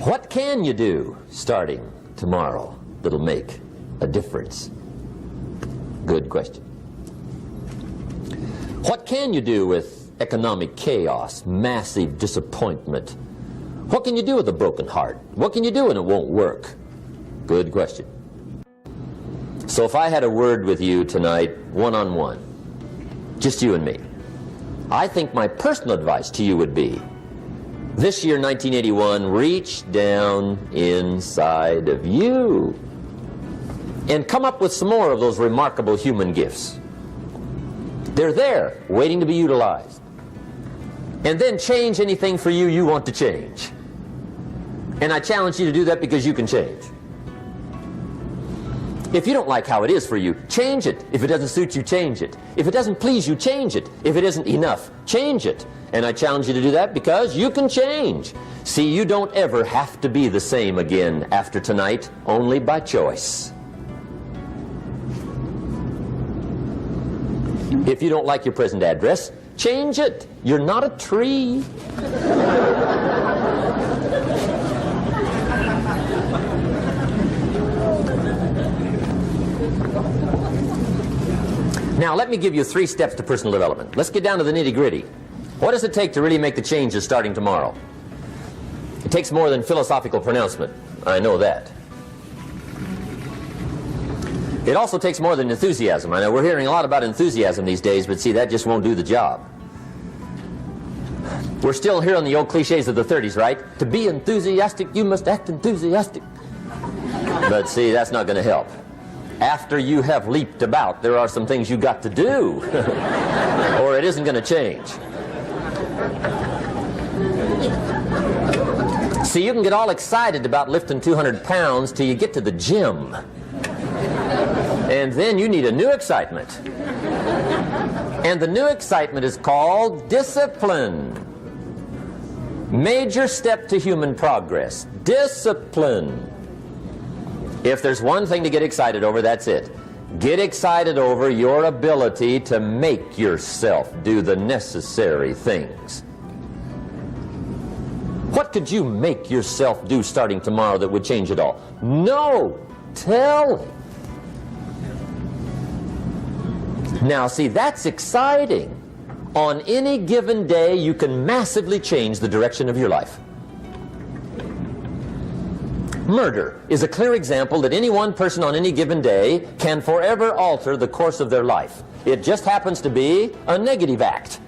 What can you do starting tomorrow that'll make a difference? Good question. What can you do with economic chaos, massive disappointment? What can you do with a broken heart? What can you do when it won't work? Good question. So if I had a word with you tonight, one-on-one, just you and me, I think my personal advice to you would be, this year, 1981, reach down inside of you and come up with some more of those remarkable human gifts. They're there, waiting to be utilized. And then change anything for you you want to change. And I challenge you to do that because you can change. If you don't like how it is for you, change it. If it doesn't suit you, change it. If it doesn't please you, change it. If it isn't enough, change it. And I challenge you to do that because you can change. See, you don't ever have to be the same again after tonight, only by choice. If you don't like your present address, change it. You're not a tree. Now, let me give you 3 steps to personal development. Let's get down to the nitty-gritty. What does it take to really make the changes starting tomorrow? It takes more than philosophical pronouncement. I know that. It also takes more than enthusiasm. I know we're hearing a lot about enthusiasm these days, but see, that just won't do the job. We're still hearing the old cliches of the 30s, right? To be enthusiastic, you must act enthusiastic. But see, that's not going to help. After you have leaped about, there are some things you got to do, or it isn't going to change. See, you can get all excited about lifting 200 pounds till you get to the gym. And then you need a new excitement. And the new excitement is called discipline. Major step to human progress. Discipline. If there's one thing to get excited over, that's it. Get excited over your ability to make yourself do the necessary things. What could you make yourself do starting tomorrow that would change it all? No! Tell him. Now, see, that's exciting. On any given day, you can massively change the direction of your life. Murder is a clear example that any one person on any given day can forever alter the course of their life. It just happens to be a negative act.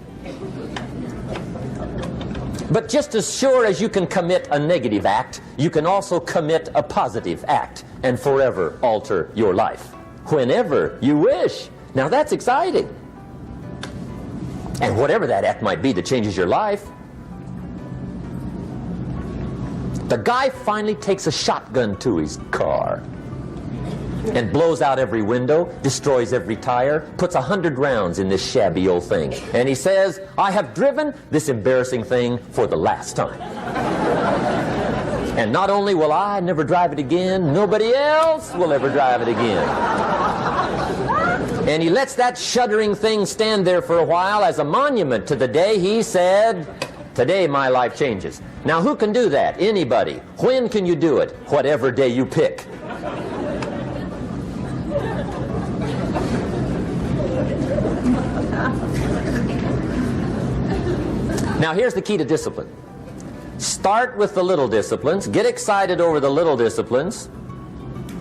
But just as sure as you can commit a negative act, you can also commit a positive act and forever alter your life whenever you wish. Now that's exciting. And whatever that act might be that changes your life. The guy finally takes a shotgun to his car and blows out every window, destroys every tire, puts 100 rounds in this shabby old thing. And he says, I have driven this embarrassing thing for the last time. And not only will I never drive it again, nobody else will ever drive it again. And he lets that shuddering thing stand there for a while as a monument to the day he said, today my life changes. Now who can do that? Anybody. When can you do it? Whatever day you pick. Now here's the key to discipline. Start with the little disciplines, get excited over the little disciplines,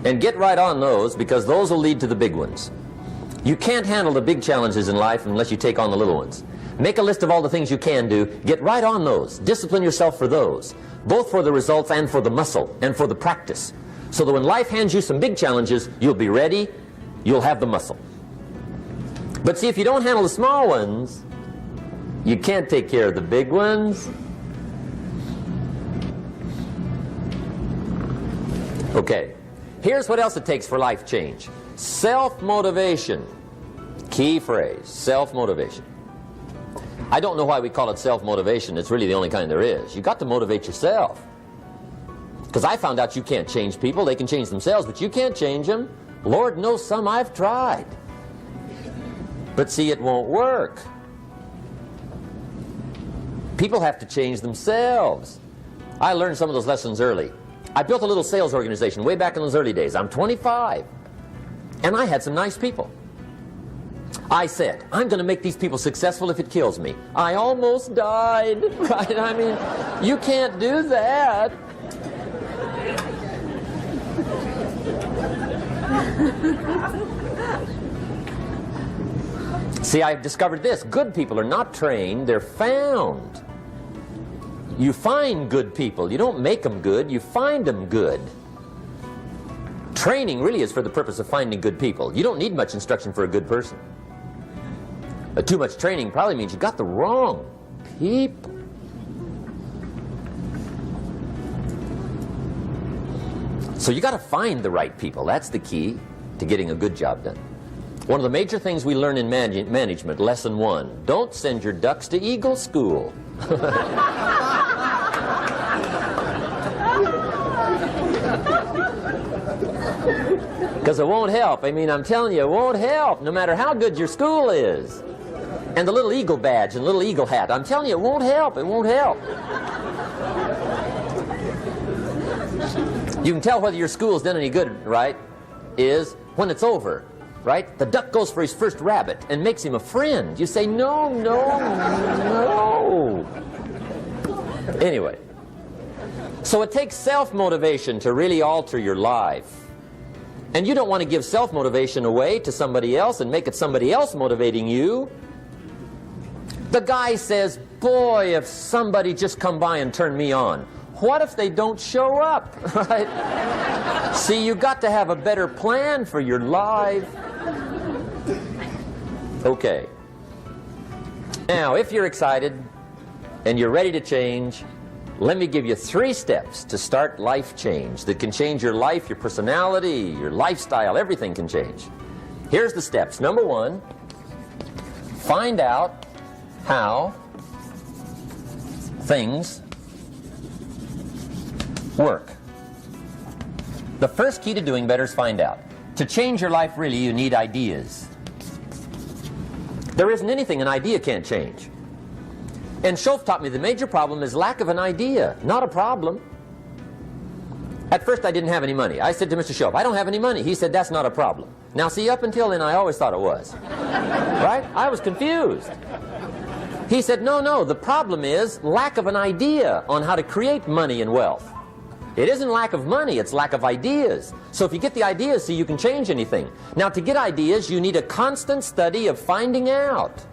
and get right on those, because those will lead to the big ones. You can't handle the big challenges in life unless you take on the little ones. Make a list of all the things you can do, get right on those, discipline yourself for those, both for the results and for the muscle and for the practice, so that when life hands you some big challenges, you'll be ready, you'll have the muscle. But see, if you don't handle the small ones, you can't take care of the big ones. Okay, here's what else it takes for life change. Self-motivation. Key phrase, self-motivation. I don't know why we call it self-motivation. It's really the only kind there is. You've got to motivate yourself. Because I found out you can't change people. They can change themselves, but you can't change them. Lord knows some I've tried. But see, it won't work. People have to change themselves. I learned some of those lessons early. I built a little sales organization way back in those early days. I'm 25, and I had some nice people. I said, I'm going to make these people successful if it kills me. I almost died, right? I mean, you can't do that. See, I've discovered this. Good people are not trained, they're found. You find good people. You don't make them good, you find them good. Training really is for the purpose of finding good people. You don't need much instruction for a good person. Too much training probably means you got the wrong people. So you got to find the right people. That's the key to getting a good job done. One of the major things we learn in management, lesson 1, don't send your ducks to Eagle School. Because it won't help. I mean, I'm telling you, it won't help, no matter how good your school is. And the little eagle badge and little eagle hat, I'm telling you, it won't help. It won't help. You can tell whether your school's done any good, right, is when it's over, right? The duck goes for his first rabbit and makes him a friend. You say, no, no, no. Anyway, so it takes self-motivation to really alter your life. And you don't want to give self-motivation away to somebody else and make it somebody else motivating you. The guy says, boy, if somebody just come by and turn me on. What if they don't show up, right? See, you got to have a better plan for your life. Okay. Now, if you're excited and you're ready to change, let me give you 3 steps to start life change that can change your life, your personality, your lifestyle, everything can change. Here's the steps. Number 1, find out how things work. The first key to doing better is find out. To change your life, really, you need ideas. There isn't anything an idea can't change. And Schoff taught me the major problem is lack of an idea, not a problem. At first I didn't have any money. I said to Mr. Schoff, I don't have any money. He said, that's not a problem. Now see, up until then I always thought it was. Right? I was confused. He said, no, no, the problem is lack of an idea on how to create money and wealth. It isn't lack of money, it's lack of ideas. So if you get the ideas, see, you can change anything. Now to get ideas, you need a constant study of finding out.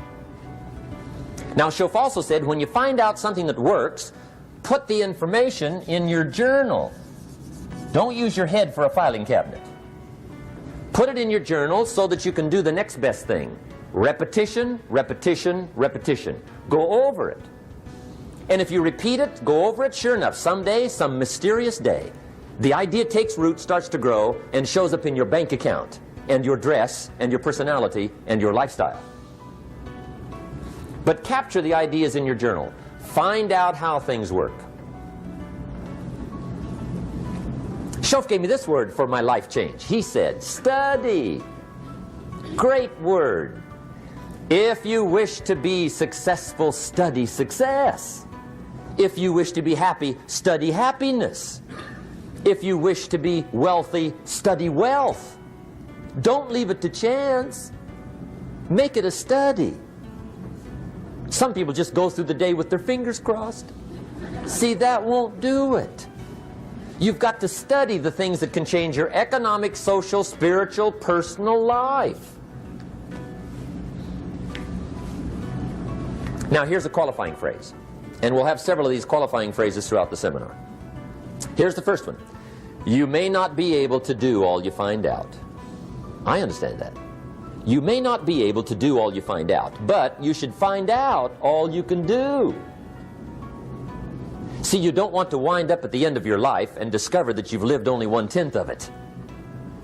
Now Schoff also said, when you find out something that works, put the information in your journal. Don't use your head for a filing cabinet. Put it in your journal so that you can do the next best thing. Repetition, repetition, repetition. Go over it. And if you repeat it, go over it, sure enough, someday, some mysterious day, the idea takes root, starts to grow, and shows up in your bank account, and your dress, and your personality, and your lifestyle. But capture the ideas in your journal. Find out how things work. Schoff gave me this word for my life change. He said, study. Great word. If you wish to be successful, study success. If you wish to be happy, study happiness. If you wish to be wealthy, study wealth. Don't leave it to chance. Make it a study. Some people just go through the day with their fingers crossed. See, that won't do it. You've got to study the things that can change your economic, social, spiritual, personal life. Now here's a qualifying phrase, and we'll have several of these qualifying phrases throughout the seminar. Here's the first one. You may not be able to do all you find out. I understand that. You may not be able to do all you find out, but you should find out all you can do. See, you don't want to wind up at the end of your life and discover that you've lived only 1/10 of it,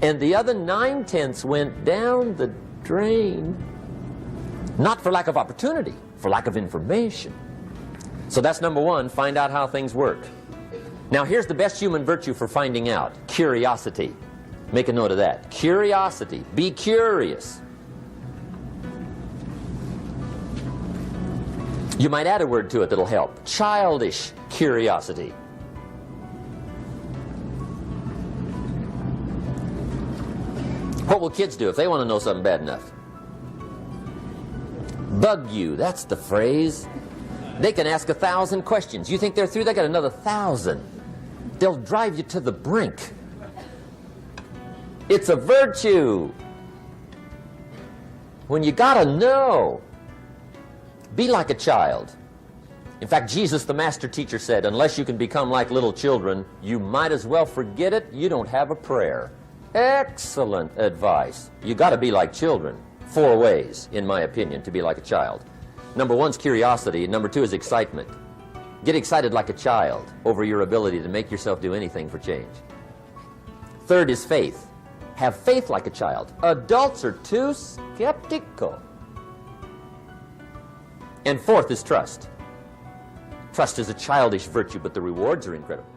and the other 9/10 went down the drain. Not for lack of opportunity, for lack of information. So that's number 1, find out how things work. Now here's the best human virtue for finding out, curiosity. Make a note of that. Curiosity. Be curious. You might add a word to it that'll help. Childish curiosity. What will kids do if they want to know something bad enough? Bug you, that's the phrase. They can ask 1,000 questions. You think they're through? They got another 1,000. They'll drive you to the brink. It's a virtue. When you gotta know, be like a child. In fact, Jesus, the master teacher, said, unless you can become like little children, you might as well forget it. You don't have a prayer. Excellent advice. You got to be like children. 4 ways, in my opinion, to be like a child. Number 1 is curiosity. Number 2 is excitement. Get excited like a child over your ability to make yourself do anything for change. 3rd is faith. Have faith like a child. Adults are too skeptical. And 4th is trust. Trust is a childish virtue, but the rewards are incredible.